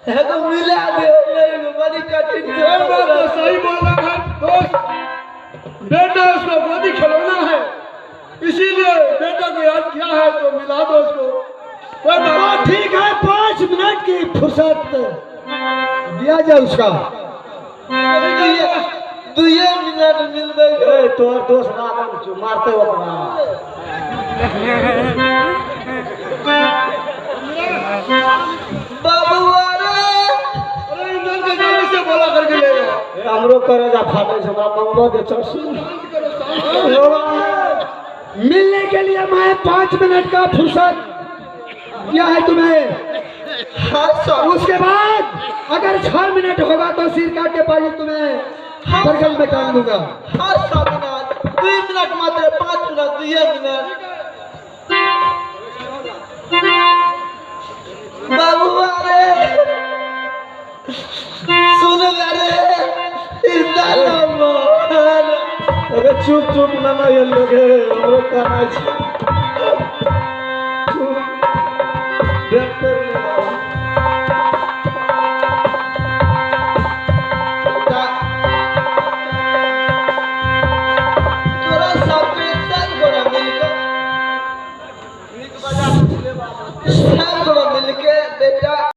है तो मिला दे बड़ी कठिन ये बात तो सही बोला है दोस्त। बेटा उसको गोदी खिलौना है, इसीलिए बेटा को याद किया है तो मिला दो उसको। तो ठीक है, 5 मिनट की फुर्सत दिया जाए उसका। 2 मिनट मिलबे तोर दोस्त ना मारते हो अपना। बाबूआ रे अरे इंदर के जल्दी से बोला करके ले जाओ। हमरो करे जा फाटे से हमरा मंगवा दे चल। मिलने के लिए मैं 5 मिनट का फुर्सत दिया है तुम्हें। उसके बाद अगर 6 मिनट होगा तो सिर काट के पाजी तुम्हें बरगल में टांग दूंगा। 2 मिनट मात्र 5 मिनट 2 मिनट बाबूआ रे सुन रे अरे चुप चुप ना ये लोग हमरो काना